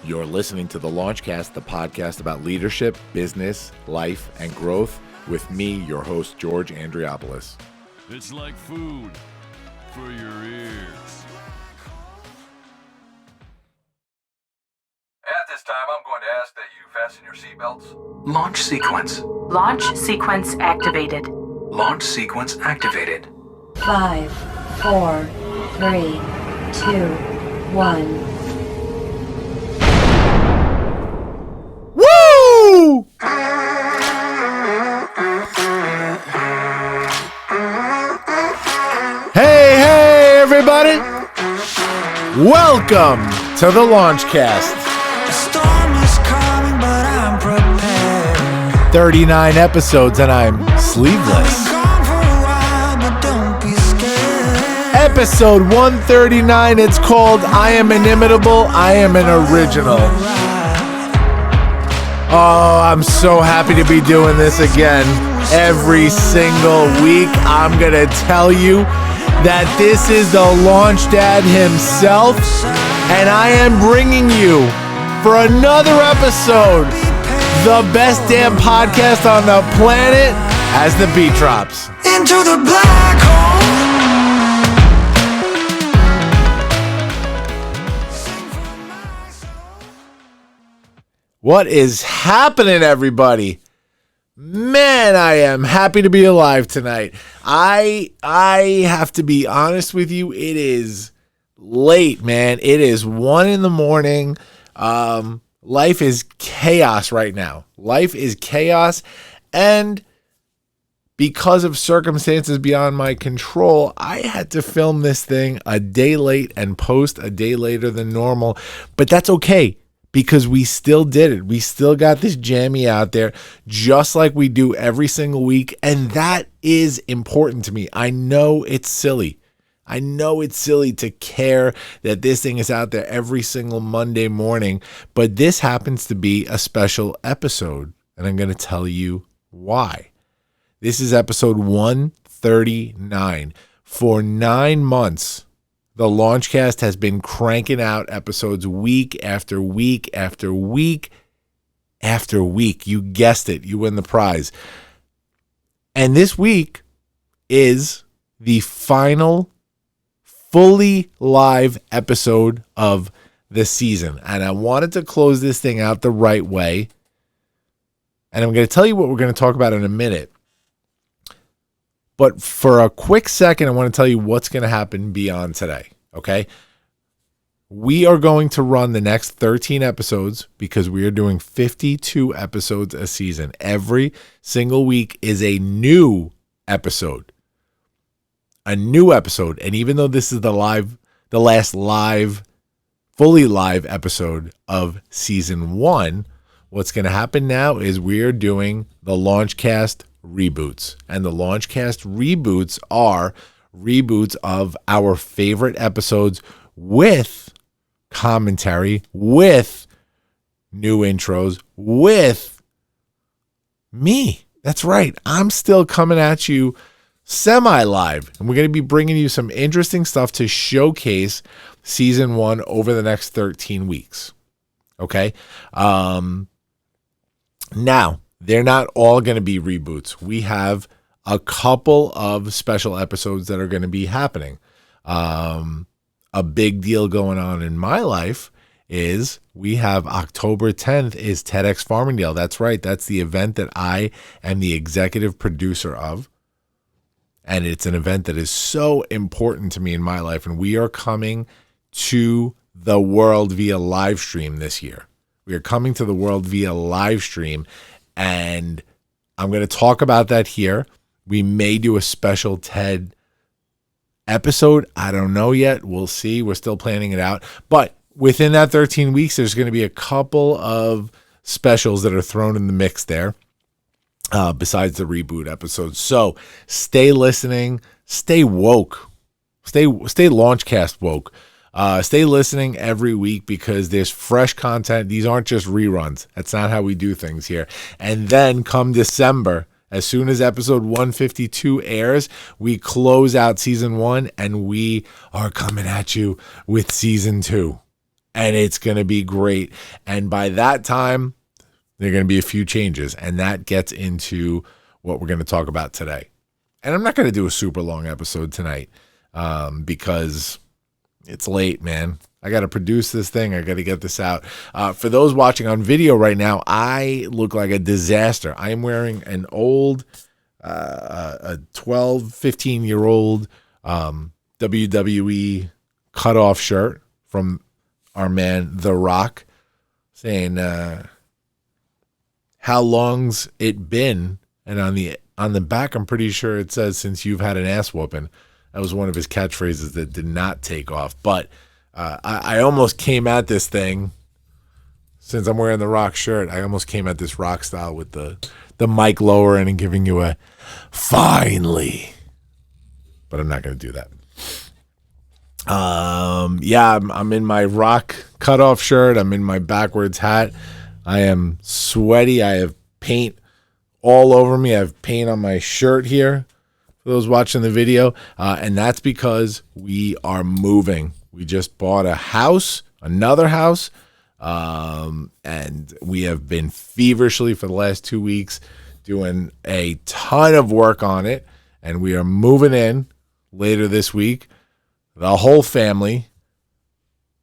You're listening to the Launchcast, the podcast about leadership, business, life, and growth with me, your host, George Andriopoulos. It's like food for your ears. At this time, I'm going to ask that you fasten your seatbelts. Launch sequence. Launch sequence activated. Launch sequence activated. 5, 4, 3, 2, 1. Woo! Hey, everybody! Welcome to the Launchcast. 39 episodes and I'm sleeveless. Episode 139, it's called I Am Inimitable, I Am an Original. Oh, I'm so happy to be doing this again. Every single week, I'm going to tell you that this is the LaunchDad himself, and I am bringing you for another episode, the best damn podcast on the planet, as the beat drops. Into the black hole. What is happening, everybody? Man, I am happy to be alive tonight. I have to be honest with you. It is late, man. It is 1 a.m. Life is chaos right now. Life is chaos. And because of circumstances beyond my control, I had to film this thing a day late and post a day later than normal. But that's okay, because we still did it. We still got this jammy out there, just like we do every single week. And that is important to me. I know it's silly. I know it's silly to care that this thing is out there every single Monday morning, but this happens to be a special episode, and I'm going to tell you why. This is episode 139. For 9 months, the Launchcast has been cranking out episodes week after week after week after week. You guessed it. You win the prize. And this week is the final fully live episode of the season. And I wanted to close this thing out the right way. And I'm going to tell you what we're going to talk about in a minute. But for a quick second, I want to tell you what's going to happen beyond today, okay? We are going to run the next 13 episodes because we are doing 52 episodes a season. Every single week is a new episode. A new episode. And even though this is the last fully live episode of season 1, what's going to happen now is we're doing the Launchcast reboots. And the Launchcast reboots are reboots of our favorite episodes with commentary, with new intros, with me. That's right. I'm still coming at you semi-live, and we're going to be bringing you some interesting stuff to showcase season 1 over the next 13 weeks. Okay? Now, they're not all going to be reboots. We have a couple of special episodes that are going to be happening. A big deal going on in my life is we have October 10th is TEDx Farmingdale. That's right. That's the event that I am the executive producer of. And it's an event that is so important to me in my life. And we are coming to the world via live stream this year. We are coming to the world via live stream. And I'm going to talk about that here. We may do a special TED episode. I don't know yet. We'll see. We're still planning it out. But within that 13 weeks, there's going to be a couple of specials that are thrown in the mix there. Besides the reboot episodes. So stay listening, stay woke, stay Launchcast woke. Stay listening every week because there's fresh content. These aren't just reruns. That's not how we do things here. And then come December, as soon as episode 152 airs, we close out season 1 and we are coming at you with season 2. and it's going to be great. And by that time, there are going to be a few changes, and that gets into what we're going to talk about today. And I'm not going to do a super long episode tonight because it's late, man. I got to produce this thing. I got to get this out. For those watching on video right now, I look like a disaster. I am wearing an old, a 12, 15-year-old WWE cutoff shirt from our man, The Rock, saying, how long's it been? And on the back, I'm pretty sure it says, since you've had an ass whooping. That was one of his catchphrases that did not take off. But I almost came at this thing, since I'm wearing the Rock shirt, I almost came at this Rock style with the mic lower and giving you a finally. But I'm not going to do that. Yeah, I'm in my Rock cutoff shirt. I'm in my backwards hat. I am sweaty. I have paint all over me. I have paint on my shirt here for those watching the video. And that's because we are moving. We just bought a house, another house. And we have been feverishly for the last 2 weeks doing a ton of work on it. And we are moving in later this week, the whole family.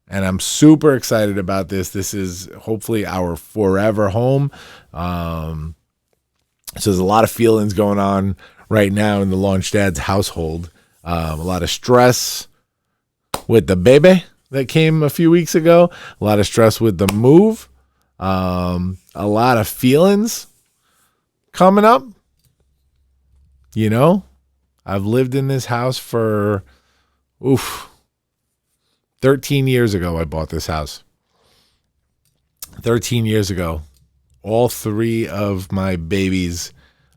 And I'm super excited about this. This is hopefully our forever home. So there's a lot of feelings going on right now in the LaunchDad's household. A lot of stress with the baby that came a few weeks ago. A lot of stress with the move. A lot of feelings coming up. You know, I've lived in this house for, 13 years ago, I bought this house. 13 years ago. All three of my babies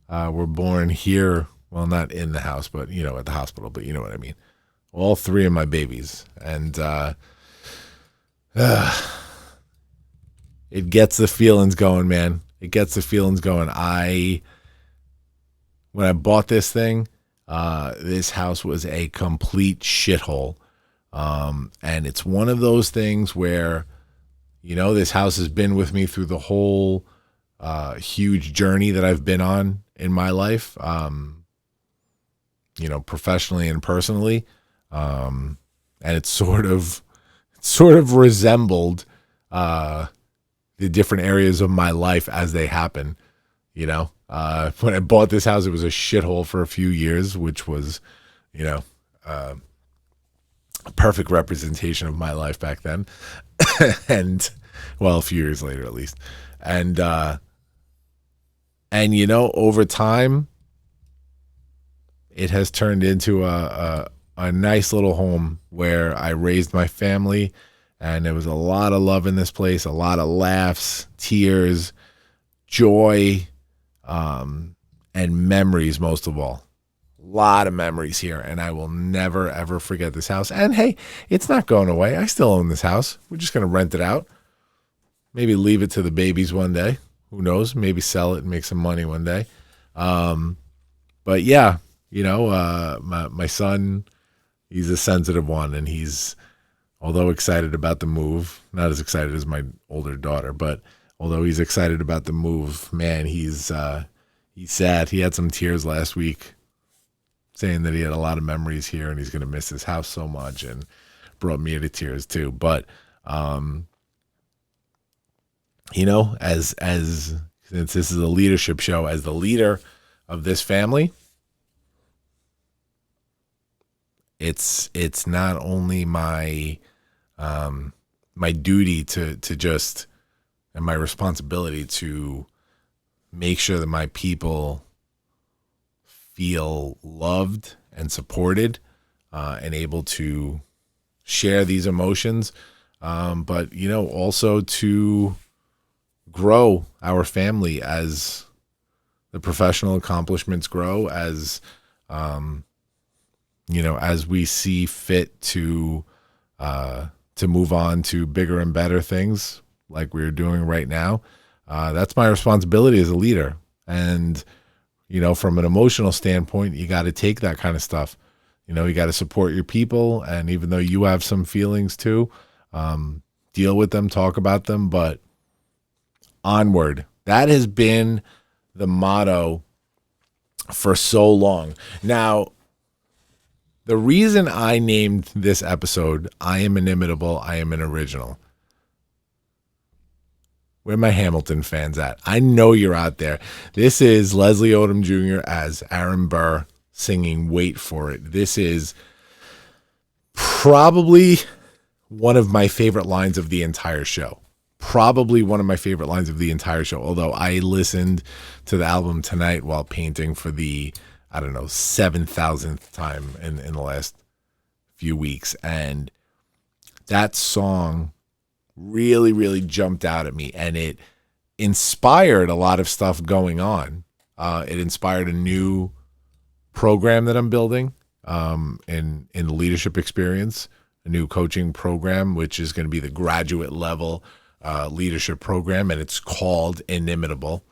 were born here. Well, not in the house, but, at the hospital, but you know what I mean. All three of my babies. And it gets the feelings going, man. It gets the feelings going. When I bought this thing, this house was a complete shithole. And it's one of those things where, this house has been with me through the whole huge journey that I've been on in my life, professionally and personally. And it's sort of resembled the different areas of my life as they happen. When I bought this house, it was a shithole for a few years, which was, a perfect representation of my life back then. And, well, a few years later, at least. And over time, it has turned into a nice little home where I raised my family, and there was a lot of love in this place, a lot of laughs, tears, joy, and memories, most of all. A lot of memories here, and I will never, ever forget this house. And hey, it's not going away. I still own this house. We're just going to rent it out. Maybe leave it to the babies one day. Who knows? Maybe sell it and make some money one day. But yeah, my son, he's a sensitive one, and he's, although excited about the move, not as excited as my older daughter, but although he's excited about the move, man, he's sad. He had some tears last week saying that he had a lot of memories here and he's going to miss his house so much, and brought me to tears too. But, as since this is a leadership show, as the leader of this family, it's not only my duty to just, and my responsibility to make sure that my people feel loved and supported, and able to share these emotions, but also to grow our family as the professional accomplishments grow, as as we see fit to move on to bigger and better things like we're doing right now. That's my responsibility as a leader. And from an emotional standpoint, you got to take that kind of stuff. You got to support your people. And even though you have some feelings too, deal with them, talk about them, but onward. That has been the motto for so long. Now, the reason I named this episode, I am inimitable, I am an original. Where are my Hamilton fans at? I know you're out there. This is Leslie Odom Jr. as Aaron Burr singing Wait for It. This is probably one of my favorite lines of the entire show. Probably one of my favorite lines of the entire show. Although I listened to the album tonight while painting for the, 7,000th time in the last few weeks. And that song really, really jumped out at me, and it inspired a lot of stuff going on. It inspired a new program that I'm building in the leadership experience, a new coaching program, which is going to be the graduate level leadership program, and it's called Inimitable.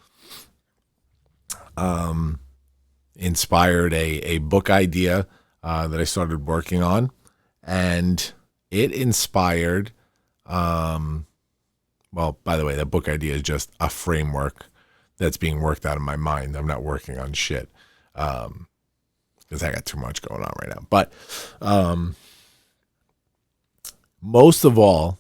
Inspired a book idea that I started working on, and it inspired well, by the way, that book idea is just a framework that's being worked out of my mind. I'm not working on shit because I got too much going on right now. But most of all,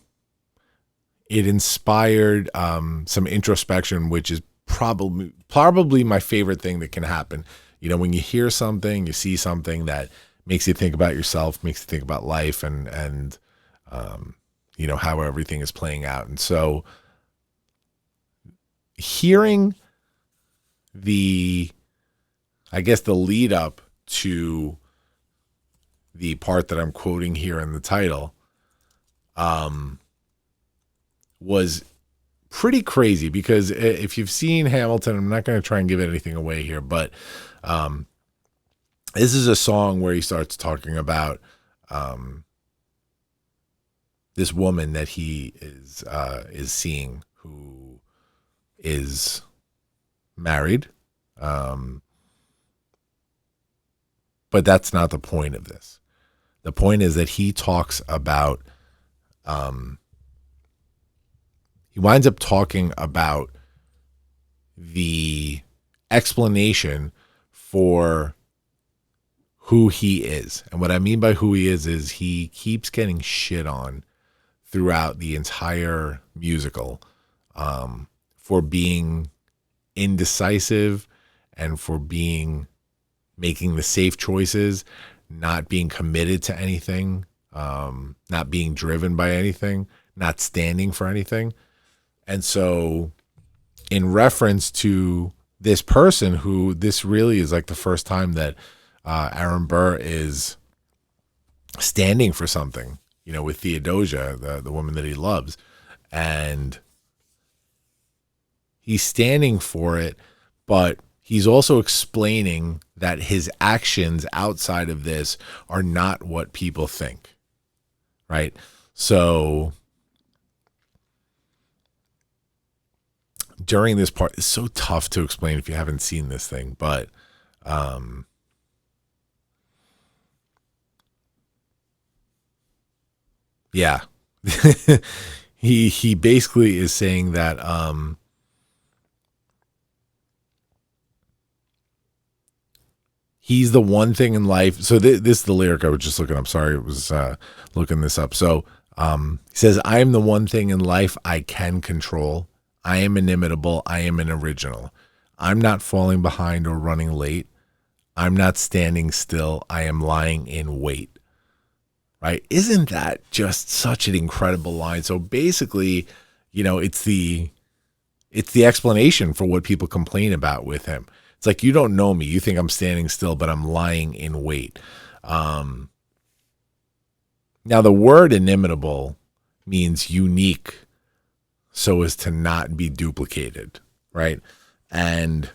it inspired some introspection, which is probably my favorite thing that can happen. When you hear something, you see something that makes you think about yourself, makes you think about life, and how everything is playing out. And so hearing the lead up to the part that I'm quoting here in the title was pretty crazy, because if you've seen Hamilton, I'm not going to try and give anything away here, but this is a song where he starts talking about this woman that he is seeing, who is married, but that's not the point of this. The point is that he talks about, he winds up talking about the explanation for who he is. And what I mean by who he is he keeps getting shit on throughout the entire musical for being indecisive and for making the safe choices, not being committed to anything, not being driven by anything, not standing for anything. And so in reference to this person, who this really is like the first time that Aaron Burr is standing for something, with Theodosia, the woman that he loves, and he's standing for it, but he's also explaining that his actions outside of this are not what people think, right? So during this part, it's so tough to explain if you haven't seen this thing, but yeah, he basically is saying that he's the one thing in life. So this is the lyric I was just looking up. Sorry, it was looking this up. So he says, "I am the one thing in life I can control. I am inimitable. I am an original. I'm not falling behind or running late. I'm not standing still. I am lying in wait." Right? Isn't that just such an incredible line? So basically, it's the explanation for what people complain about with him. It's like, you don't know me. You think I'm standing still, but I'm lying in wait. Now, the word inimitable means unique so as to not be duplicated, right? And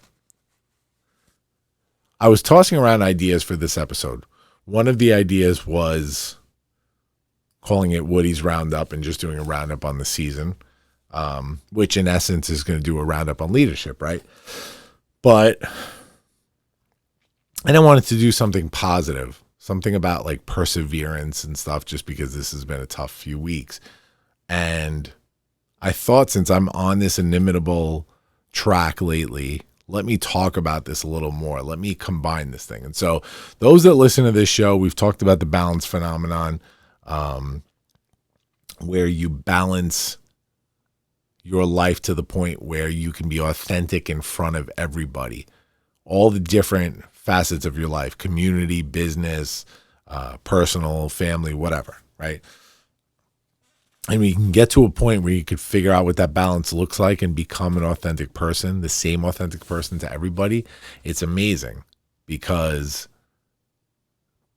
I was tossing around ideas for this episode. One of the ideas was calling it Woody's Roundup and just doing a roundup on the season, which in essence is going to do a roundup on leadership, right? But I wanted to do something positive, something about like perseverance and stuff, just because this has been a tough few weeks. And I thought, since I'm on this inimitable track lately, let me talk about this a little more. Let me combine this thing. And so those that listen to this show, we've talked about the balance phenomenon, where you balance your life to the point where you can be authentic in front of everybody. All the different facets of your life, community, business, personal, family, whatever, right? And we can get to a point where you could figure out what that balance looks like and become an authentic person, the same authentic person to everybody. It's amazing, because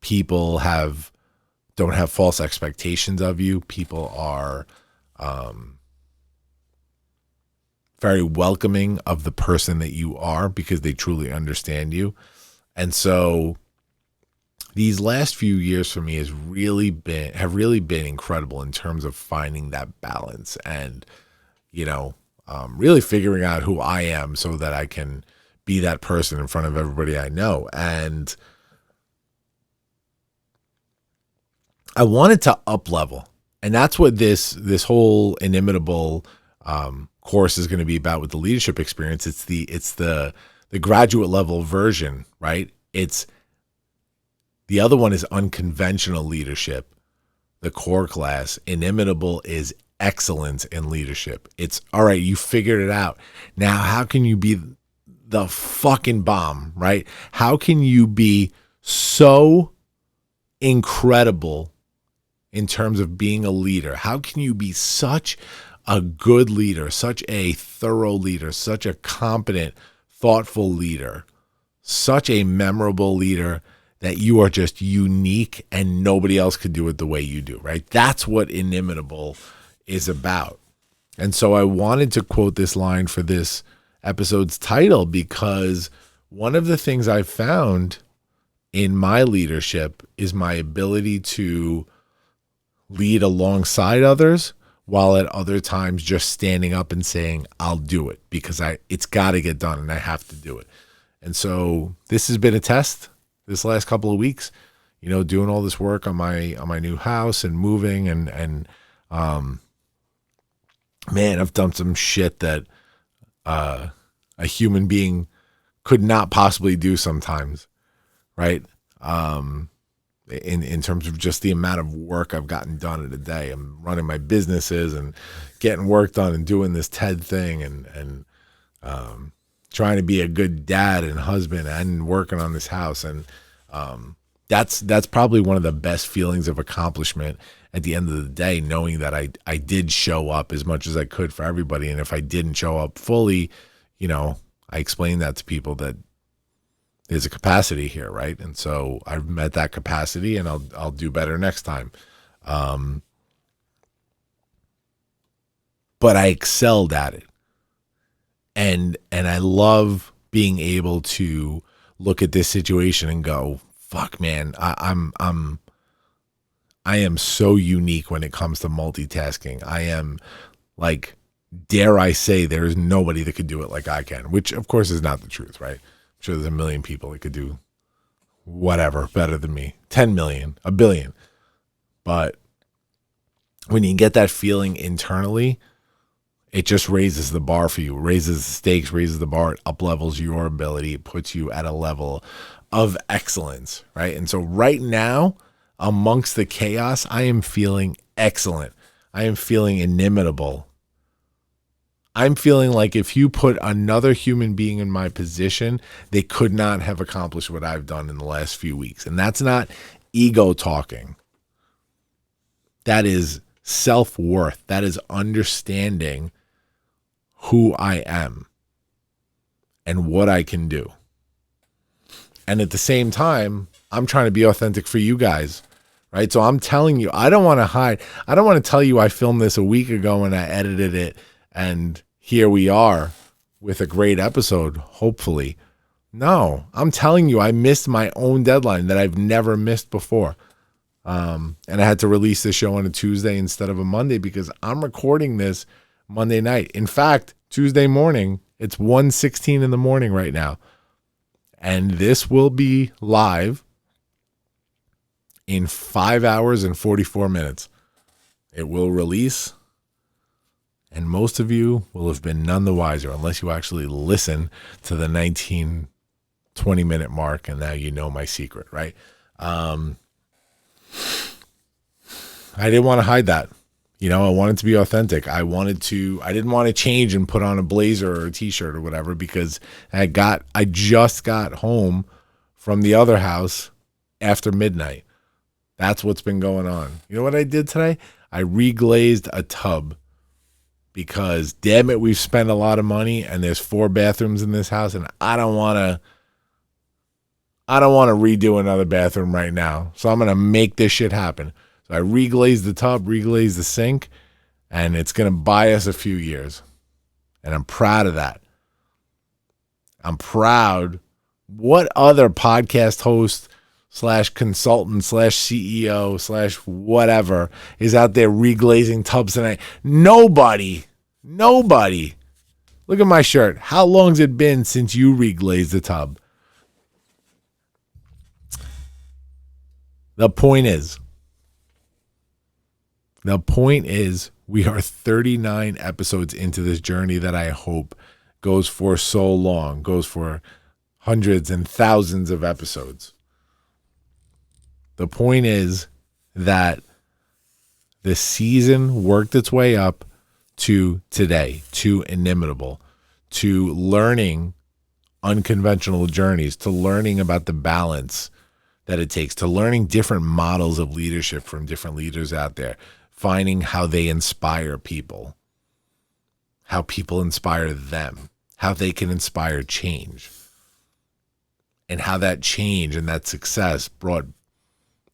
people don't have false expectations of you. People are very welcoming of the person that you are, because they truly understand you. And so these last few years for me have really been incredible in terms of finding that balance and, really figuring out who I am so that I can be that person in front of everybody I know. And I wanted to up level, and that's what this whole Inimitable course is going to be about with the leadership experience. It's the graduate level version, right? It's the other one is unconventional leadership. The core class, Inimitable, is excellence in leadership. It's all right. You figured it out. Now, how can you be the fucking bomb, right? How can you be so incredible in terms of being a leader? How can you be such a good leader, such a thorough leader, such a competent, thoughtful leader, such a memorable leader that you are just unique and nobody else could do it the way you do, right? That's what Inimitable is about. And so I wanted to quote this line for this episode's title, because one of the things I've found in my leadership is my ability to lead alongside others, while at other times just standing up and saying, I'll do it, because it's got to get done and I have to do it. And so this has been a test this last couple of weeks, doing all this work on my new house and moving and man, I've done some shit that a human being could not possibly do sometimes, right? In terms of just the amount of work I've gotten done in a day. I'm running my businesses and getting work done and doing this TED thing and trying to be a good dad and husband and working on this house. And that's probably one of the best feelings of accomplishment at the end of the day, knowing that I did show up as much as I could for everybody. And if I didn't show up fully, I explained that to people, that there's a capacity here, right? And so I've met that capacity, and I'll do better next time. But I excelled at it. And I love being able to look at this situation and go, fuck, man, I am so unique when it comes to multitasking. I am, like, dare I say, there is nobody that could do it like I can, which of course is not the truth, right? I'm sure there's a million people that could do whatever better than me. 10 million, a billion. But when you get that feeling internally, it just raises the bar for you, raises the stakes, raises the bar, it up-levels your ability, it puts you at a level of excellence, right? And so right now, amongst the chaos, I am feeling excellent. I am feeling inimitable. I'm feeling like if you put another human being in my position, they could not have accomplished what I've done in the last few weeks. And that's not ego talking. That is self-worth. That is understanding who I am and what I can do. And at the same time, I'm trying to be authentic for you guys, right? So I'm telling you, I don't want to hide. I don't want to tell you I filmed this a week ago and I edited it and here we are with a great episode, hopefully. No, I'm telling you, I missed my own deadline that I've never missed before. And I had to release the show on a Tuesday instead of a Monday because I'm recording this Monday night. In fact, Tuesday morning, it's 1:16 in the morning right now. And this will be live in 5 hours and 44 minutes. It will release And most of you will have been none the wiser unless you actually listen to the 19, 20-minute mark, and now you know my secret, right? I didn't want to hide that. I wanted to be authentic. I didn't want to change and put on a blazer or a t-shirt or whatever, because I just got home from the other house after midnight. That's what's been going on. You know what I did today? I reglazed a tub, because damn it, we've spent a lot of money and there's 4 bathrooms in this house, and I don't want to redo another bathroom right now. So I'm going to make this shit happen. So I reglazed the tub, reglazed the sink, and it's going to buy us a few years. And I'm proud of that. I'm proud. What other podcast host / consultant / CEO / whatever is out there reglazing tubs tonight? Nobody. Look at my shirt. How long's it been since you reglazed the tub? The point is, we are 39 episodes into this journey that I hope goes for so long, goes for hundreds and thousands of episodes. The point is that the season worked its way up to today, to Inimitable, to learning unconventional journeys, to learning about the balance that it takes, to learning different models of leadership from different leaders out there, finding how they inspire people, how people inspire them, how they can inspire change, and how that change and that success brought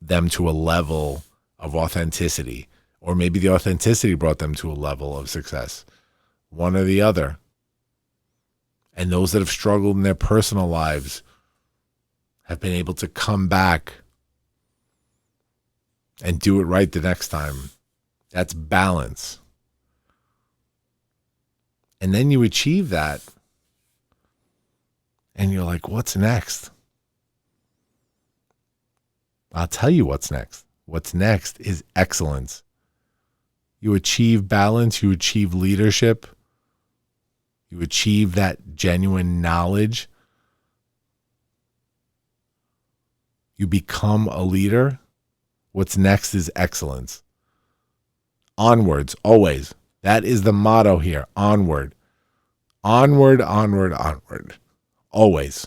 them to a level of authenticity, or maybe the authenticity brought them to a level of success, one or the other. And those that have struggled in their personal lives have been able to come back and do it right the next time. That's balance. And then you achieve that, and you're like, what's next? I'll tell you what's next. What's next is excellence. You achieve balance, you achieve leadership, you achieve that genuine knowledge. You become a leader. What's next is excellence. Onwards, always. That is the motto here. Onward. Onward, onward, onward. Always.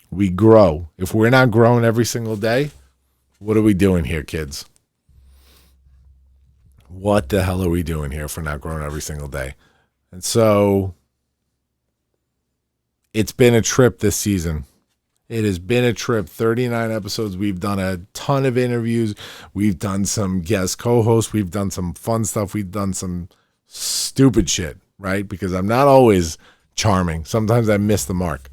We grow. If we're not growing every single day, what are we doing here, kids? What the hell are we doing here if we're not growing every single day? And so it's been a trip this season. It has been a trip. 39 episodes. We've done a ton of interviews. We've done some guest co-hosts. We've done some fun stuff. We've done some stupid shit, right? Because I'm not always charming. Sometimes I miss the mark.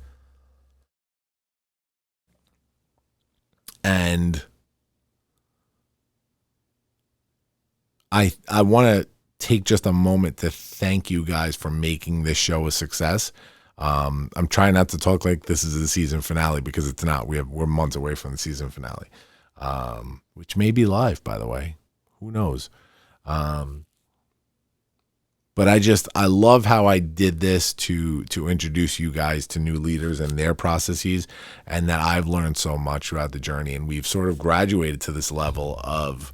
And I want to take just a moment to thank you guys for making this show a success. I'm trying not to talk like this is the season finale, because it's not. We're months away from the season finale, which may be live, by the way. Who knows? But I love how I did this to introduce you guys to new leaders and their processes, and that I've learned so much throughout the journey, and we've sort of graduated to this level of,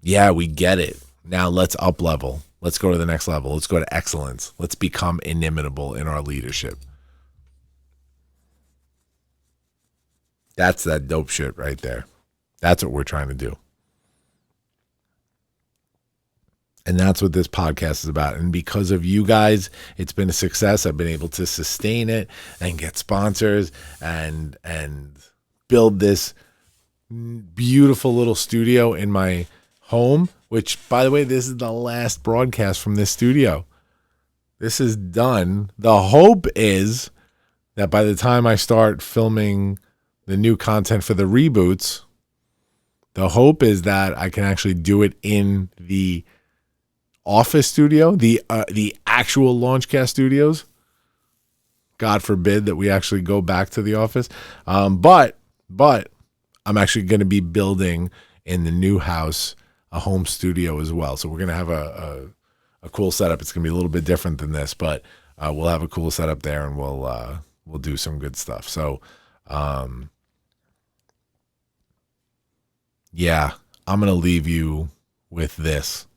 yeah, we get it. Now let's up level. Let's go to the next level. Let's go to excellence. Let's become inimitable in our leadership. That's that dope shit right there. That's what we're trying to do. And that's what this podcast is about. And because of you guys, it's been a success. I've been able to sustain it and get sponsors and build this beautiful little studio in my home, which, by the way, this is the last broadcast from this studio. This is done. The hope is that by the time I start filming the new content for the reboots, the hope is that I can actually do it in the office studio, the actual Launchcast studios. God forbid that we actually go back to the office. But I'm actually going to be building in the new house a home studio as well. So we're going to have a a cool setup. It's going to be a little bit different than this, but we'll have a cool setup there, and we'll do some good stuff. So, yeah, I'm going to leave you with this.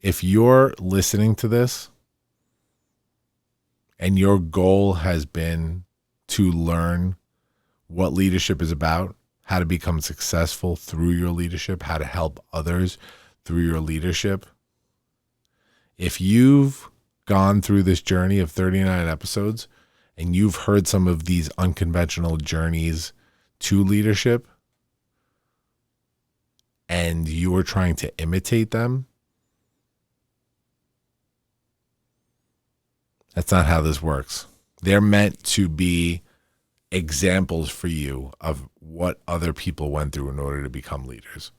If you're listening to this and your goal has been to learn what leadership is about, how to become successful through your leadership, how to help others through your leadership, if you've gone through this journey of 39 episodes and you've heard some of these unconventional journeys to leadership and you are trying to imitate them, that's not how this works. They're meant to be examples for you of what other people went through in order to become leaders.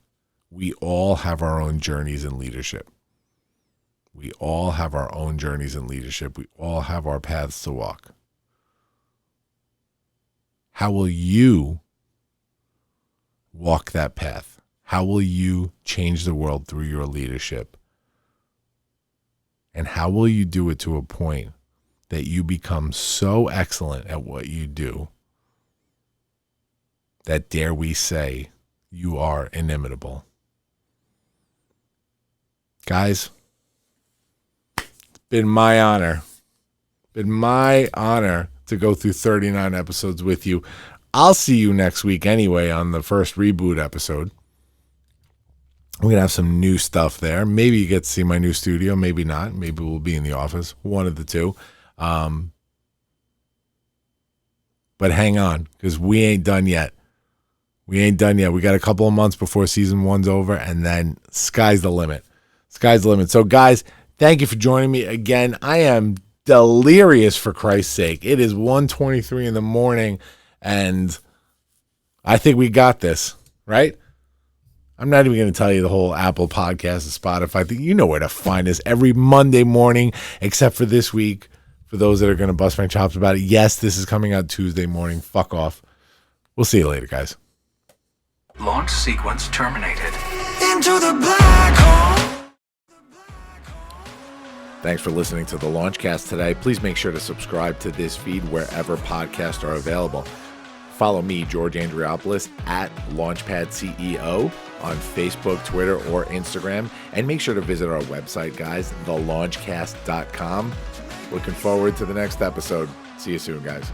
We all have our own journeys in leadership. We all have our own journeys in leadership. We all have our paths to walk. How will you walk that path? How will you change the world through your leadership? And how will you do it to a point that you become so excellent at what you do that, dare we say, you are inimitable? Guys, it's been my honor. To go through 39 episodes with you. I'll see you next week anyway on the first reboot episode. We're going to have some new stuff there. Maybe you get to see my new studio. Maybe not. Maybe we'll be in the office. One of the two. But hang on, because we ain't done yet. We got a couple of months before season 1's over, and then sky's the limit. So, guys, thank you for joining me again. I am delirious, for Christ's sake. It is 1:23 in the morning, and I think we got this, right? I'm not even going to tell you the whole Apple Podcast and Spotify thing. You know where to find us every Monday morning, except for this week. For those that are going to bust my chops about it, yes, this is coming out Tuesday morning. Fuck off. We'll see you later, guys. Launch sequence terminated. Into the black hole. Thanks for listening to the Launchcast today. Please make sure to subscribe to this feed wherever podcasts are available. Follow me, George Andriopoulos, at Launchpad CEO on Facebook, Twitter, or Instagram. And make sure to visit our website, guys, thelaunchcast.com. Looking forward to the next episode. See you soon, guys.